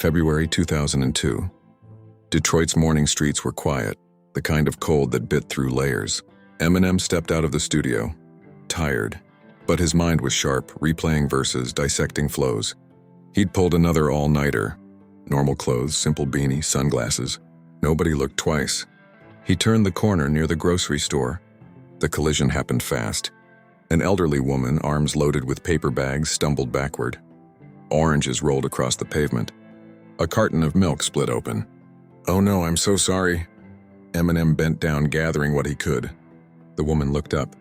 February 2002. Detroit's morning streets were quiet, the kind of cold that bit through layers. Eminem stepped out of the studio, tired, but his mind was sharp, replaying verses, dissecting flows. He'd pulled another all-nighter. Normal clothes, simple beanie, sunglasses. Nobody looked twice. He turned the corner near the grocery store. The collision happened fast. An elderly woman, arms loaded with paper bags, stumbled backward. Oranges rolled across the pavement. A carton of milk split open. "Oh no, I'm so sorry." Eminem bent down, gathering what he could. The woman looked up.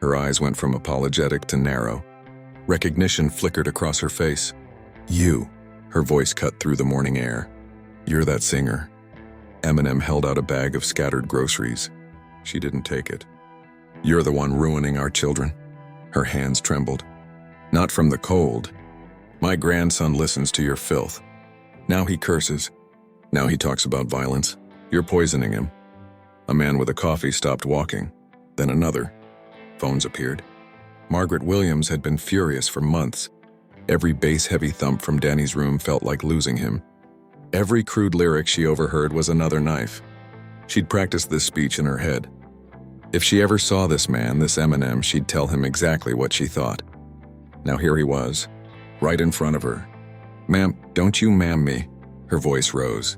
Her eyes went from apologetic to narrow. Recognition flickered across her face. "You," her voice cut through the morning air. "You're that singer." Eminem held out a bag of scattered groceries. She didn't take it. "You're the one ruining our children." Her hands trembled. "Not from the cold. My grandson listens to your filth. Now he curses. Now he talks about violence. You're poisoning him." A man with a coffee stopped walking. Then another. Phones appeared. Margaret Williams had been furious for months. Every bass-heavy thump from Danny's room felt like losing him. Every crude lyric she overheard was another knife. She'd practiced this speech in her head. If she ever saw this man, this Eminem, she'd tell him exactly what she thought. Now here he was, right in front of her. "Ma'am, don't you ma'am me." Her voice rose.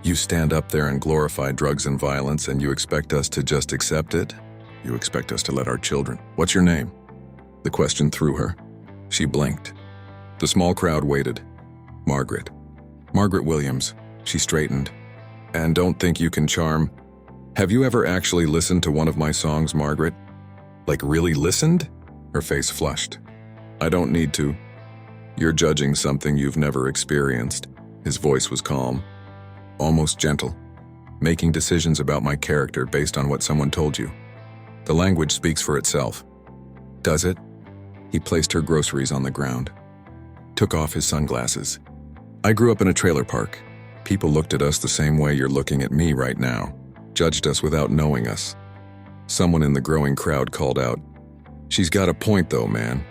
"You stand up there and glorify drugs and violence, and you expect us to just accept it? You expect us to let our children... What's your name?" The question threw her. She blinked. The small crowd waited. "Margaret. Margaret Williams." She straightened. "And don't think you can charm... Have you ever actually listened to one of my songs, Margaret? Like really listened?" Her face flushed. "I don't need to. You're judging something you've never experienced." His voice was calm, almost gentle. "Making decisions about my character based on what someone told you. The language speaks for itself." "Does it?" He placed her groceries on the ground. Took off his sunglasses. "I grew up in a trailer park. People looked at us the same way you're looking at me right now. Judged us without knowing us." Someone in the growing crowd called out, "She's got a point though, man.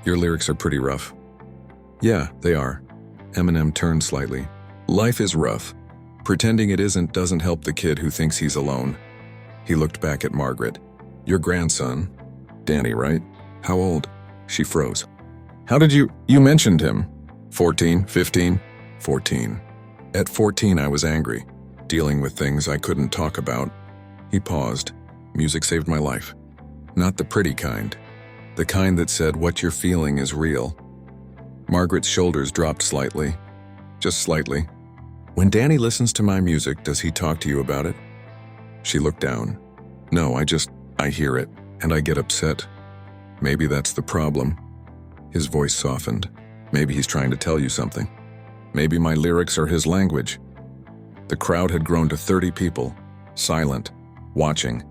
Your lyrics are pretty rough." "Yeah, they are." Eminem turned slightly. "Life is rough. Pretending it isn't doesn't help the kid who thinks he's alone." He looked back at Margaret. "Your grandson, Danny, right? How old?" She froze. "How did you mentioned him? 14, 15? 14. At 14 I was angry, dealing with things I couldn't talk about." He paused. "Music saved my life. Not the pretty kind. The kind that said what you're feeling is real." Margaret's shoulders dropped slightly. Just slightly. "When Danny listens to my music, does he talk to you about it?" She looked down. "No, I hear it, and I get upset. Maybe that's the problem." His voice softened. "Maybe he's trying to tell you something. Maybe my lyrics are his language." The crowd had grown to 30 people, silent, watching.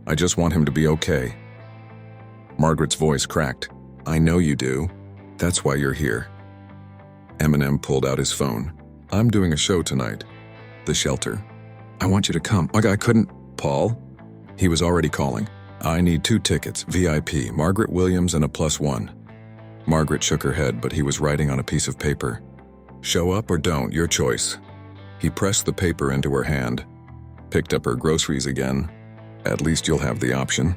"I just want him to be okay." Margaret's voice cracked. "I know you do. That's why you're here." Eminem pulled out his phone. "I'm doing a show tonight. The Shelter. I want you to come." I couldn't. "Paul?" He was already calling. "I need 2 tickets, VIP, Margaret Williams and a +1. Margaret shook her head, but he was writing on a piece of paper. "Show up or don't, your choice." He pressed the paper into her hand, picked up her groceries again. "At least you'll have the option."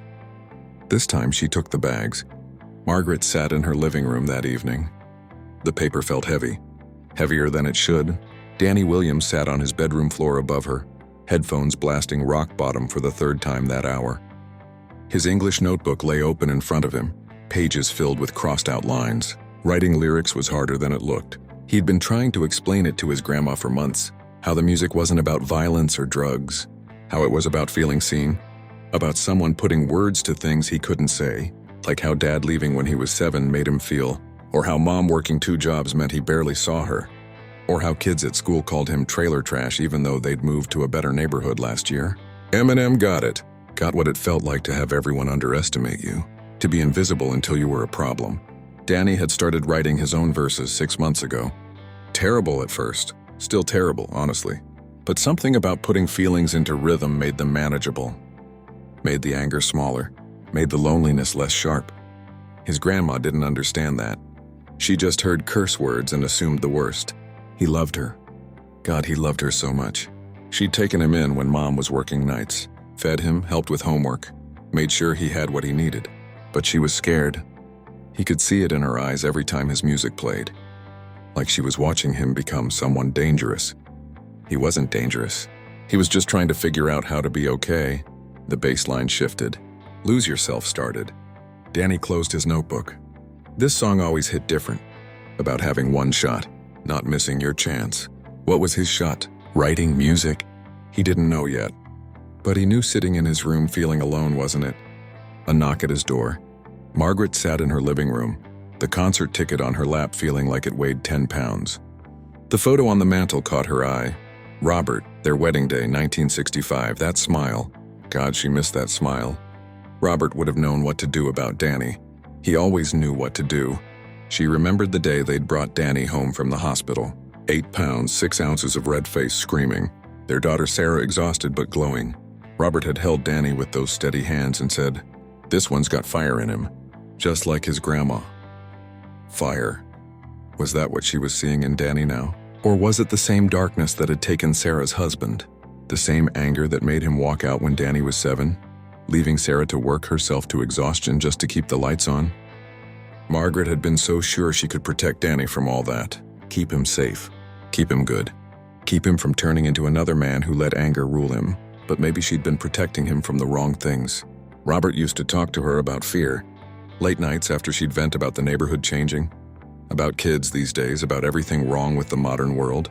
This time she took the bags. Margaret sat in her living room that evening. The paper felt heavy, heavier than it should. Danny Williams sat on his bedroom floor above her, headphones blasting rock bottom for the 3rd time that hour. His English notebook lay open in front of him, pages filled with crossed-out lines. Writing lyrics was harder than it looked. He'd been trying to explain it to his grandma for months, how the music wasn't about violence or drugs, how it was about feeling seen, about someone putting words to things he couldn't say, like how Dad leaving when he was 7 made him feel, or how Mom working 2 jobs meant he barely saw her, or how kids at school called him trailer trash even though they'd moved to a better neighborhood last year. Eminem got it. Got what it felt like to have everyone underestimate you, to be invisible until you were a problem. Danny had started writing his own verses 6 months ago. Terrible at first, still terrible, honestly. But something about putting feelings into rhythm made them manageable. Made the anger smaller, made the loneliness less sharp. His grandma didn't understand that. She just heard curse words and assumed the worst. He loved her. God, he loved her so much. She'd taken him in when Mom was working nights, fed him, helped with homework, made sure he had what he needed. But she was scared. He could see it in her eyes every time his music played, like she was watching him become someone dangerous. He wasn't dangerous. He was just trying to figure out how to be okay. The bass line shifted. Lose Yourself started. Danny closed his notebook. This song always hit different, about having one shot, not missing your chance. What was his shot? Writing music? He didn't know yet. But he knew sitting in his room feeling alone, wasn't it? A knock at his door. Margaret sat in her living room, the concert ticket on her lap feeling like it weighed 10 pounds. The photo on the mantel caught her eye. Robert, their wedding day, 1965, that smile. God, she missed that smile. Robert would have known what to do about Danny. He always knew what to do. She remembered the day they'd brought Danny home from the hospital. 8 pounds, 6 ounces of red face, screaming. Their daughter Sarah exhausted but glowing. Robert had held Danny with those steady hands and said, "This one's got fire in him." Just like his grandma. Fire. Was that what she was seeing in Danny now? Or was it the same darkness that had taken Sarah's husband? The same anger that made him walk out when Danny was 7? Leaving Sarah to work herself to exhaustion just to keep the lights on? Margaret had been so sure she could protect Danny from all that. Keep him safe. Keep him good. Keep him from turning into another man who let anger rule him. But maybe she'd been protecting him from the wrong things. Robert used to talk to her about fear. Late nights after she'd vent about the neighborhood changing. About kids these days, about everything wrong with the modern world.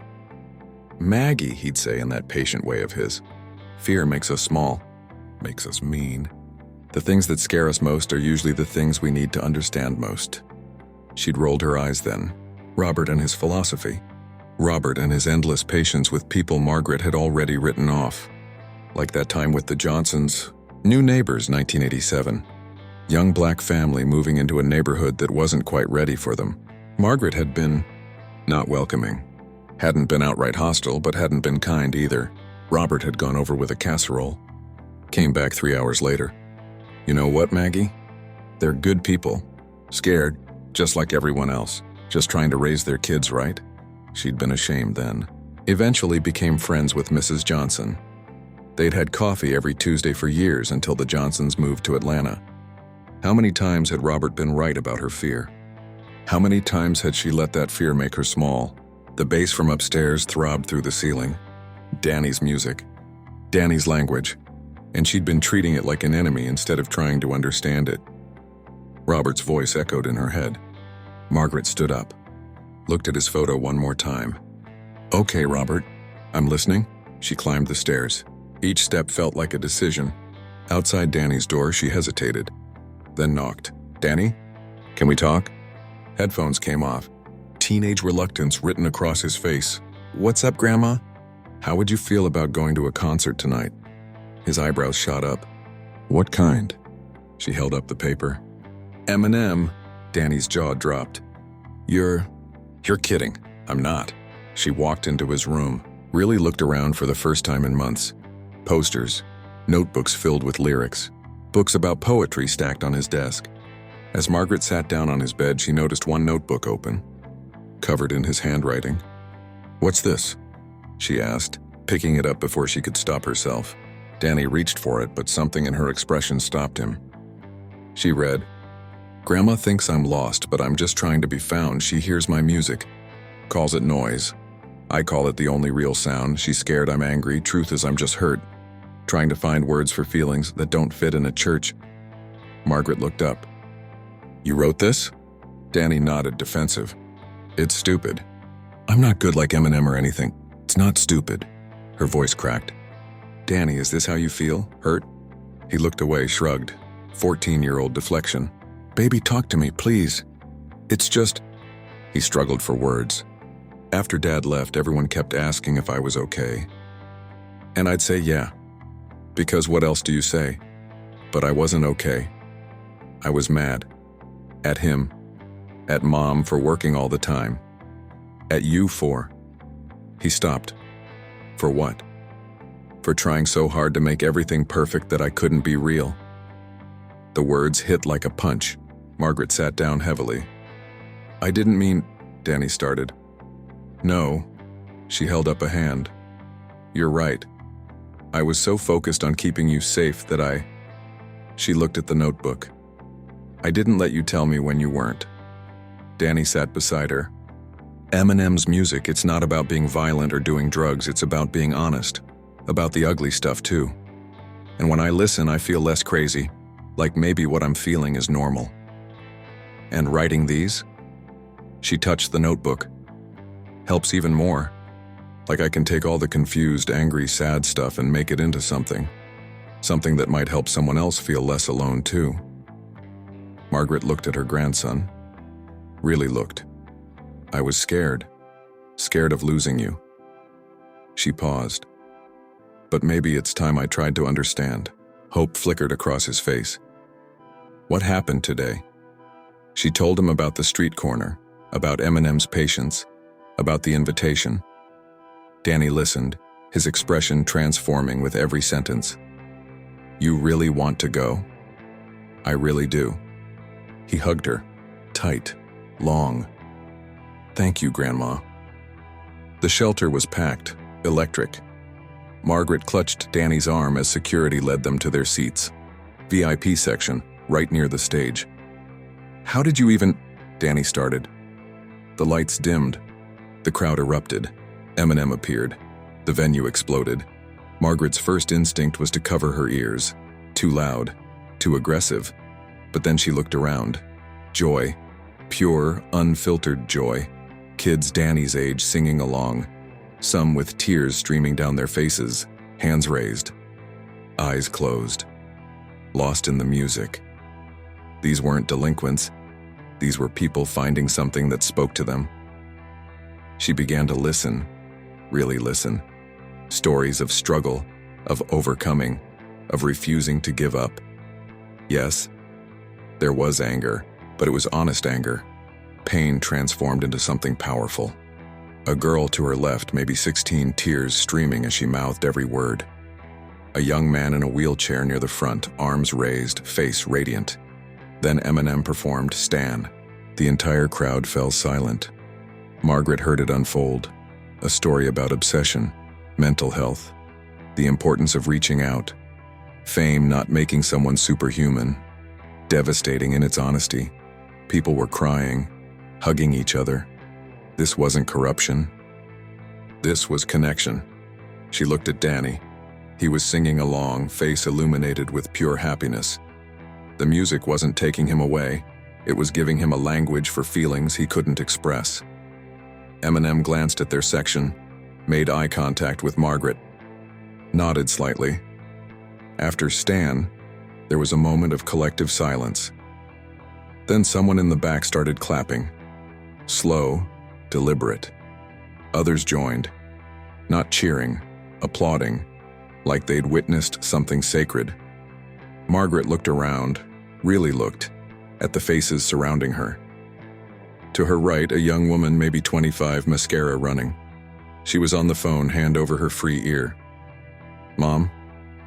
"Maggie," he'd say in that patient way of his. "Fear makes us small. Makes us mean. The things that scare us most are usually the things we need to understand most." She'd rolled her eyes then. Robert and his philosophy. Robert and his endless patience with people Margaret had already written off. Like that time with the Johnsons. New neighbors, 1987. Young black family moving into a neighborhood that wasn't quite ready for them. Margaret had been not welcoming. Hadn't been outright hostile, but hadn't been kind either. Robert had gone over with a casserole. Came back 3 hours later. "You know what, Maggie? They're good people. Scared, just like everyone else. Just trying to raise their kids right." She'd been ashamed then. Eventually became friends with Mrs. Johnson. They'd had coffee every Tuesday for years until the Johnsons moved to Atlanta. How many times had Robert been right about her fear? How many times had she let that fear make her small? The bass from upstairs throbbed through the ceiling. Danny's music. Danny's language. And she'd been treating it like an enemy instead of trying to understand it. Robert's voice echoed in her head. Margaret stood up. Looked at his photo one more time. "Okay, Robert. I'm listening." She climbed the stairs. Each step felt like a decision. Outside Danny's door, she hesitated. Then knocked. "Danny? Can we talk?" Headphones came off. Teenage reluctance written across his face. "What's up, Grandma? How would you feel about going to a concert tonight?" His eyebrows shot up. "What kind?" She held up the paper. "Eminem." Danny's jaw dropped. You're kidding." "I'm not." She walked into his room, really looked around for the first time in months. Posters, notebooks filled with lyrics, books about poetry stacked on his desk. As Margaret sat down on his bed, she noticed one notebook open, covered in his handwriting. "What's this?" she asked, picking it up before she could stop herself. Danny reached for it, but something in her expression stopped him. She read, "Grandma thinks I'm lost, but I'm just trying to be found. She hears my music, calls it noise. I call it the only real sound. She's scared I'm angry. Truth is I'm just hurt. Trying to find words for feelings that don't fit in a church." Margaret looked up. "You wrote this?" Danny nodded, defensive. "It's stupid. I'm not good like Eminem or anything. It's not stupid." Her voice cracked. "Danny, is this how you feel? Hurt?" He looked away, shrugged. 14-year-old deflection. "Baby, talk to me, please. It's just..." He struggled for words. After Dad left, everyone kept asking if I was okay. And I'd say yeah. Because what else do you say? But I wasn't okay. I was mad. At him. At Mom for working all the time. At you for... He stopped. For what? For trying so hard to make everything perfect that I couldn't be real. The words hit like a punch. Margaret sat down heavily. "I didn't mean..." Danny started. "No, She held up a hand. You're right. I was so focused on keeping you safe that She looked at the notebook. I didn't let you tell me when you weren't. Danny sat beside her. Eminem's music, it's not about being violent or doing drugs, it's about being honest. About the ugly stuff too. And when I listen, I feel less crazy, like maybe what I'm feeling is normal. And writing these? She touched the notebook. Helps even more. Like I can take all the confused, angry, sad stuff and make it into something. Something that might help someone else feel less alone too. Margaret looked at her grandson. Really looked. I was scared. Scared of losing you. She paused. But maybe it's time I tried to understand. Hope flickered across his face. What happened today? She told him about the street corner, about Eminem's patience, about the invitation. Danny listened, his expression transforming with every sentence. You really want to go? I really do. He hugged her, tight, long. Thank you, Grandma. The shelter was packed, electric. Margaret clutched Danny's arm as security led them to their seats. VIP section, right near the stage. How did you even... Danny started. The lights dimmed. The crowd erupted. Eminem appeared. The venue exploded. Margaret's first instinct was to cover her ears. Too loud. Too aggressive. But then she looked around. Joy. Pure, unfiltered joy. Kids Danny's age singing along. Some with tears streaming down their faces, hands raised. Eyes closed. Lost in the music. These weren't delinquents. These were people finding something that spoke to them. She began to listen. Really listen. Stories of struggle, of overcoming, of refusing to give up. Yes, there was anger, but it was honest anger. Pain transformed into something powerful. A girl to her left, maybe 16, tears streaming as she mouthed every word. A young man in a wheelchair near the front, arms raised, face radiant. Then Eminem performed Stan. The entire crowd fell silent. Margaret heard it unfold. A story about obsession, mental health, the importance of reaching out, fame not making someone superhuman, devastating in its honesty. People were crying, hugging each other. This wasn't corruption. This was connection. She looked at Danny. He was singing along, face illuminated with pure happiness. The music wasn't taking him away. It was giving him a language for feelings he couldn't express. Eminem glanced at their section, made eye contact with Margaret, nodded slightly. After Stan, there was a moment of collective silence. Then someone in the back started clapping. Slow, deliberate. Others joined, not cheering, applauding, like they'd witnessed something sacred. Margaret looked around, really looked, at the faces surrounding her. To her right, a young woman, maybe 25, mascara running. She was on the phone, hand over her free ear. Mom,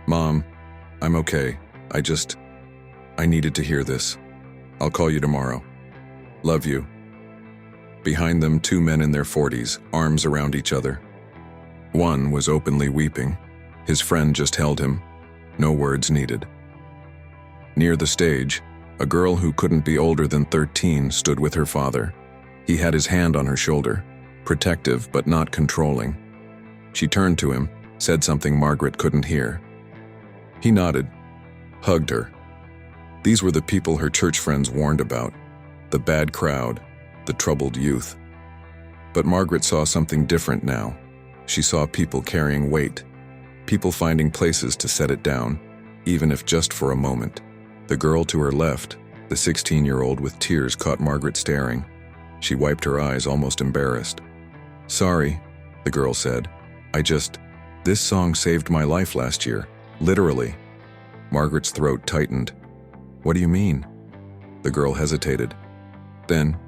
I'm okay. I needed to hear this. I'll call you tomorrow. Love you. Behind them, 2 men in their 40s, arms around each other. One was openly weeping. His friend just held him. No words needed. Near the stage, a girl who couldn't be older than 13 stood with her father. He had his hand on her shoulder, protective but not controlling. She turned to him, said something Margaret couldn't hear. He nodded, hugged her. These were the people her church friends warned about, the bad crowd, the troubled youth. But Margaret saw something different now. She saw people carrying weight, people finding places to set it down, even if just for a moment. The girl to her left, the 16-year-old with tears, caught Margaret staring. She wiped her eyes, almost embarrassed. Sorry, the girl said. This song saved my life last year, literally. Margaret's throat tightened. What do you mean? The girl hesitated. Then,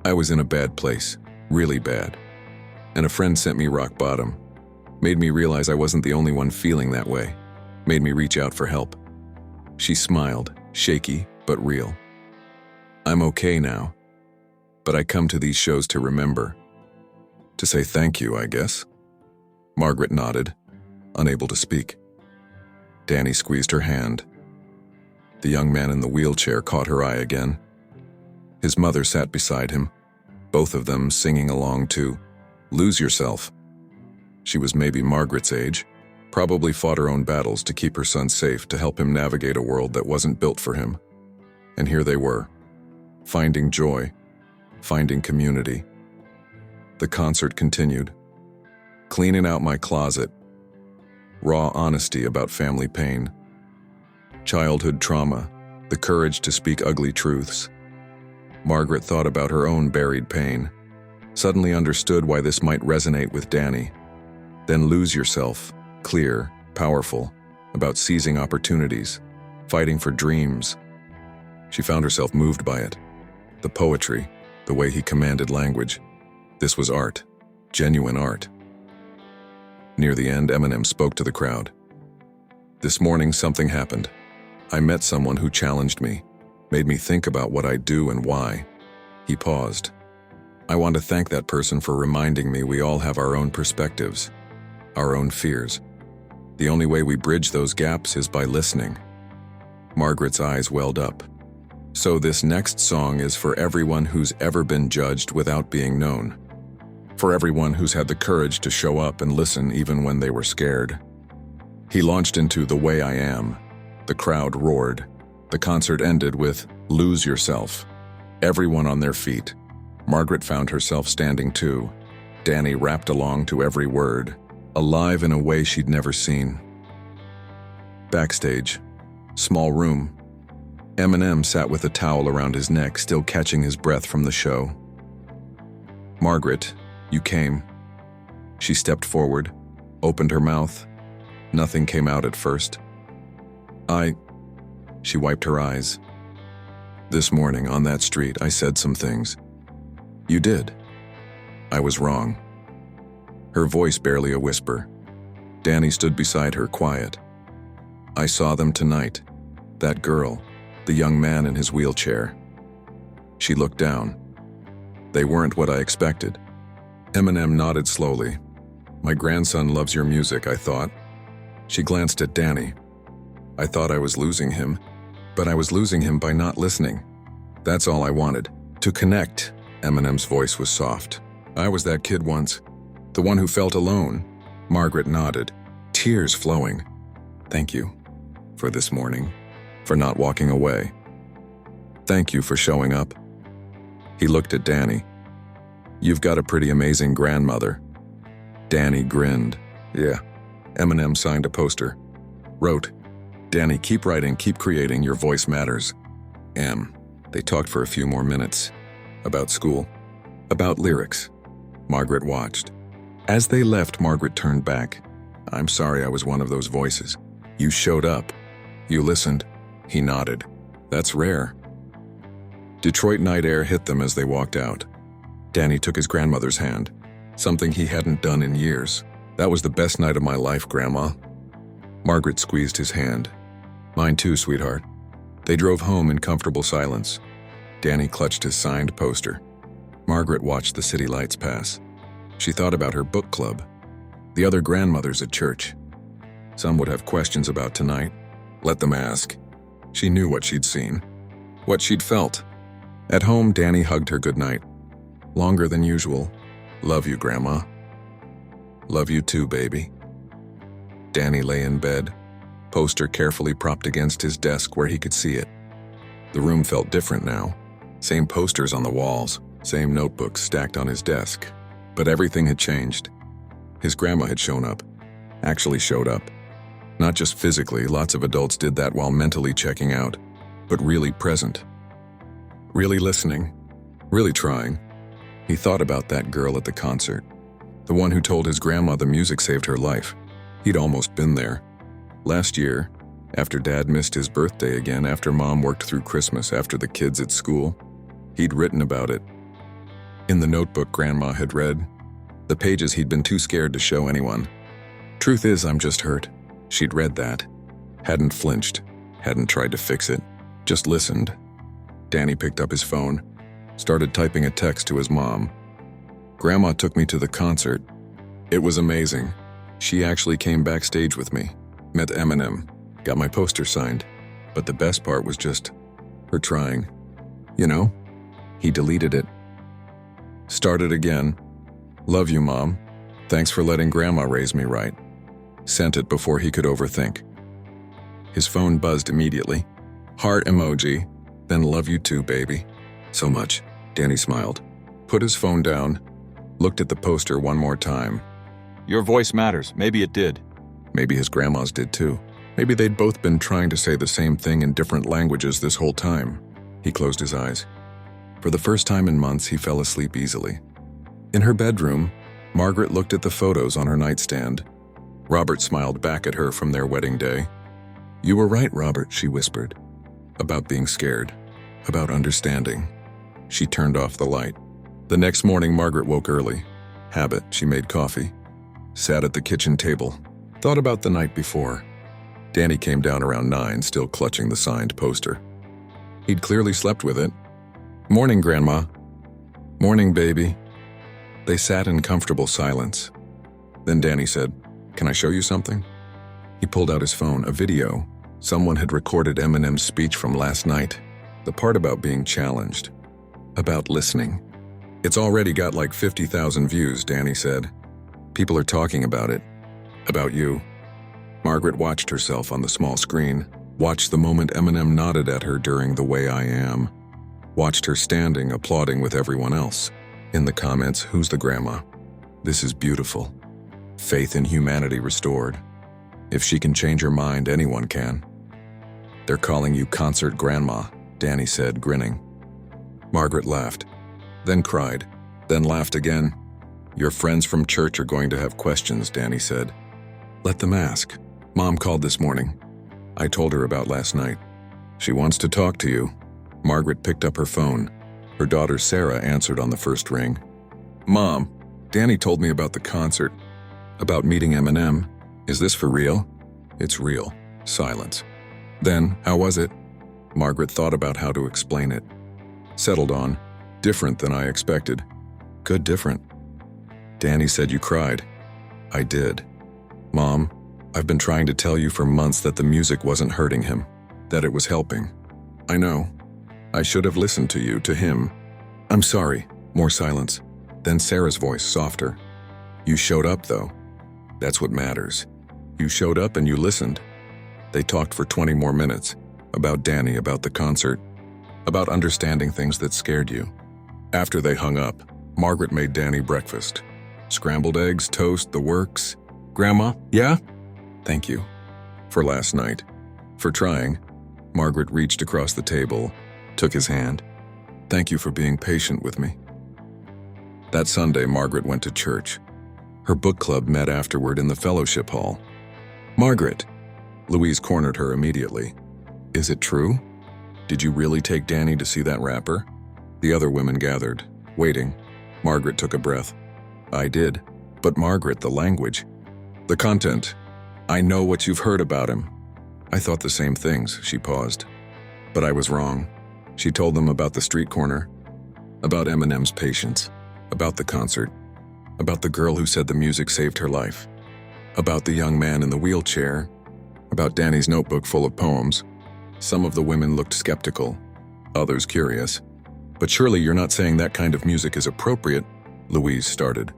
I was in a bad place, really bad. And a friend sent me rock bottom. Made me realize I wasn't the only one feeling that way. Made me reach out for help. She smiled, shaky but real. I'm okay now. But I come to these shows to remember. To say thank you, I guess. Margaret nodded, unable to speak. Danny squeezed her hand. The young man in the wheelchair caught her eye again. His mother sat beside him, both of them singing along to Lose Yourself. She was maybe Margaret's age, probably fought her own battles to keep her son safe, to help him navigate a world that wasn't built for him. And here they were, finding joy, finding community. The concert continued. Cleaning out my closet. Raw honesty about family pain. Childhood trauma, the courage to speak ugly truths. Margaret thought about her own buried pain, suddenly understood why this might resonate with Danny. Then Lose Yourself, clear, powerful, about seizing opportunities, fighting for dreams. She found herself moved by it. The poetry, the way he commanded language. This was art, genuine art. Near the end, Eminem spoke to the crowd. This morning, something happened. I met someone who challenged me, made me think about what I do and why. He paused. I want to thank that person for reminding me we all have our own perspectives, our own fears. The only way we bridge those gaps is by listening. Margaret's eyes welled up. So this next song is for everyone who's ever been judged without being known. For everyone who's had the courage to show up and listen even when they were scared. He launched into The Way I Am. The crowd roared. The concert ended with Lose Yourself. Everyone on their feet. Margaret found herself standing too. Danny rapped along to every word, alive in a way she'd never seen. Backstage, small room. Eminem sat with a towel around his neck, still catching his breath from the show. Margaret, you came. She stepped forward, opened her mouth. Nothing came out at first. She wiped her eyes. This morning on that street, I said some things. You did. I was wrong. Her voice barely a whisper. Danny stood beside her, quiet. I saw them tonight. That girl, the young man in his wheelchair. She looked down. They weren't what I expected. Eminem nodded slowly. My grandson loves your music, I thought. She glanced at Danny. I thought I was losing him, but I was losing him by not listening. That's all I wanted, to connect. Eminem's voice was soft. I was that kid once, the one who felt alone. Margaret nodded, tears flowing. Thank you for this morning, for not walking away. Thank you for showing up. He looked at Danny. You've got a pretty amazing grandmother. Danny grinned. Yeah. Eminem signed a poster. Wrote, Danny, keep writing, keep creating, your voice matters. They talked for a few more minutes. About school. About lyrics. Margaret watched. As they left, Margaret turned back. I'm sorry I was one of those voices. You showed up. You listened. He nodded. That's rare. Detroit night air hit them as they walked out. Danny took his grandmother's hand, something he hadn't done in years. That was the best night of my life, Grandma. Margaret squeezed his hand. Mine too, sweetheart. They drove home in comfortable silence. Danny clutched his signed poster. Margaret watched the city lights pass. She thought about her book club, the other grandmothers at church. Some would have questions about tonight. Let them ask. She knew what she'd seen, what she'd felt. At home, Danny hugged her goodnight. Longer than usual. Love you, Grandma. Love you too, baby. Danny lay in bed, poster carefully propped against his desk where he could see it. The room felt different now. Same posters on the walls, same notebooks stacked on his desk. But everything had changed. His grandma had shown up. Actually showed up. Not just physically, lots of adults did that while mentally checking out, but really present. Really listening. Really trying. He thought about that girl at the concert. The one who told his grandma the music saved her life. He'd almost been there. Last year, after Dad missed his birthday again, after Mom worked through Christmas, after the kids at school, he'd written about it. In the notebook Grandma had read, the pages he'd been too scared to show anyone. Truth is, I'm just hurt. She'd read that. Hadn't flinched. Hadn't tried to fix it. Just listened. Danny picked up his phone, started typing a text to his mom. Grandma took me to the concert. It was amazing. She actually came backstage with me, met Eminem, got my poster signed. But the best part was just her trying. You know, he deleted it. Started again. Love you, Mom. Thanks for letting Grandma raise me right. Sent it before he could overthink. His phone buzzed immediately. Heart emoji. Then love you too, baby. So much. Danny smiled. Put his phone down. Looked at the poster one more time. Your voice matters. Maybe it did. Maybe his grandma's did too. Maybe they'd both been trying to say the same thing in different languages this whole time. He closed his eyes. For the first time in months, he fell asleep easily. In her bedroom, Margaret looked at the photos on her nightstand. Robert smiled back at her from their wedding day. You were right, Robert, she whispered. About being scared. About understanding. She turned off the light. The next morning, Margaret woke early. Habit, she made coffee. Sat at the kitchen table. Thought about the night before. Danny came down around 9, still clutching the signed poster. He'd clearly slept with it. Morning, Grandma. Morning, baby. They sat in comfortable silence. Then Danny said, Can I show you something? He pulled out his phone, a video. Someone had recorded Eminem's speech from last night. The part about being challenged. About listening. It's already got like 50,000 views, Danny said. People are talking about it. About you. Margaret watched herself on the small screen, watched the moment Eminem nodded at her during The Way I Am, watched her standing, applauding with everyone else. In the comments, who's the grandma? This is beautiful. Faith in humanity restored. If she can change her mind, anyone can. They're calling you Concert Grandma, Danny said, grinning. Margaret laughed, then cried, then laughed again. Your friends from church are going to have questions, Danny said. Let them ask. Mom called this morning. I told her about last night. She wants to talk to you. Margaret picked up her phone. Her daughter Sarah answered on the first ring. Mom, Danny told me about the concert. About meeting Eminem. Is this for real? It's real. Silence. Then, how was it? Margaret thought about how to explain it. Settled on. Different than I expected. Good different. Danny said you cried. I did. Mom, I've been trying to tell you for months that the music wasn't hurting him, that it was helping. I know. I should have listened to you, to him. I'm sorry. More silence. Then Sarah's voice, softer. You showed up, though. That's what matters. You showed up and you listened. They talked for 20 more minutes. About Danny, about the concert. About understanding things that scared you. After they hung up, Margaret made Danny breakfast. Scrambled eggs, toast, the works. Grandma, yeah? Thank you. For last night. For trying. Margaret reached across the table, took his hand. Thank you for being patient with me. That Sunday, Margaret went to church. Her book club met afterward in the fellowship hall. Margaret, Louise cornered her immediately. Is it true? Did you really take Danny to see that rapper? The other women gathered, waiting. Margaret took a breath. I did. But Margaret, the language. The content. I know what you've heard about him. I thought the same things, she paused. But I was wrong. She told them about the street corner, about Eminem's patience, about the concert, about the girl who said the music saved her life, about the young man in the wheelchair, about Danny's notebook full of poems. Some of the women looked skeptical, others curious. But surely you're not saying that kind of music is appropriate, Louise started.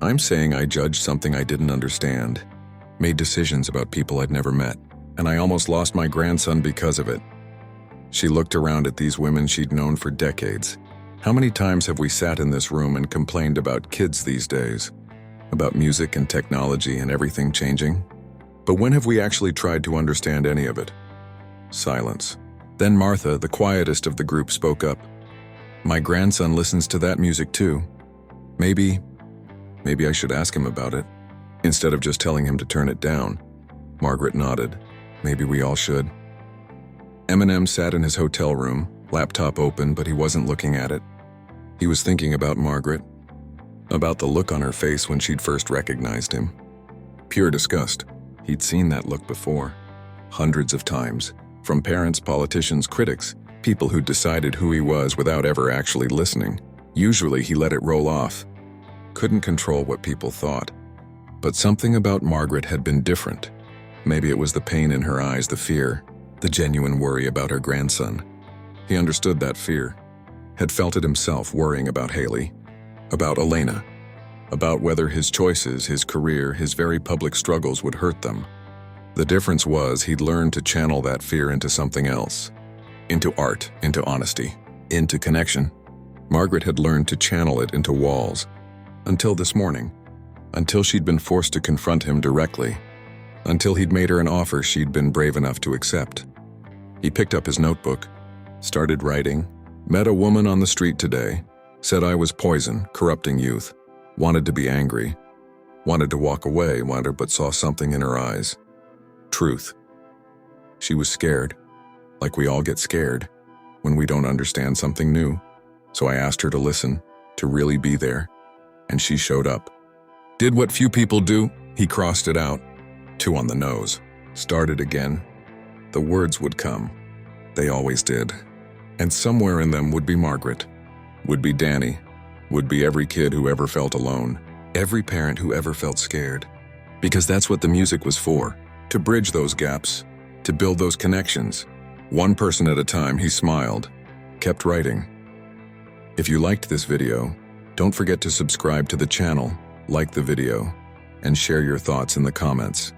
I'm saying I judged something I didn't understand, made decisions about people I'd never met, and I almost lost my grandson because of it. She looked around at these women she'd known for decades. How many times have we sat in this room and complained about kids these days? About music and technology and everything changing? But when have we actually tried to understand any of it? Silence. Then Martha, the quietest of the group, spoke up. My grandson listens to that music too. Maybe I should ask him about it, instead of just telling him to turn it down. Margaret nodded. Maybe we all should. Eminem sat in his hotel room, laptop open, but he wasn't looking at it. He was thinking about Margaret, about the look on her face when she'd first recognized him. Pure disgust. He'd seen that look before. Hundreds of times. From parents, politicians, critics, people who'd decided who he was without ever actually listening. Usually he let it roll off. couldn't control what people thought. But something about Margaret had been different. Maybe it was the pain in her eyes, the fear, the genuine worry about her grandson. He understood that fear, had felt it himself, worrying about Haley, about Elena, about whether his choices, his career, his very public struggles would hurt them. The difference was he'd learned to channel that fear into something else, into art, into honesty, into connection. Margaret had learned to channel it into walls, until this morning, until she'd been forced to confront him directly, until he'd made her an offer she'd been brave enough to accept. He picked up his notebook, started writing, met a woman on the street today, said I was poison, corrupting youth, wanted to be angry, wanted to walk away, but saw something in her eyes. Truth. She was scared, like we all get scared when we don't understand something new. So I asked her to listen, to really be there, and she showed up. Did what few people do, he crossed it out, 2 on the nose, started again. The words would come. They always did. And somewhere in them would be Margaret, would be Danny, would be every kid who ever felt alone, every parent who ever felt scared. Because that's what the music was for, to bridge those gaps, to build those connections. One person at a time, he smiled, kept writing. If you liked this video, don't forget to subscribe to the channel, like the video, and share your thoughts in the comments.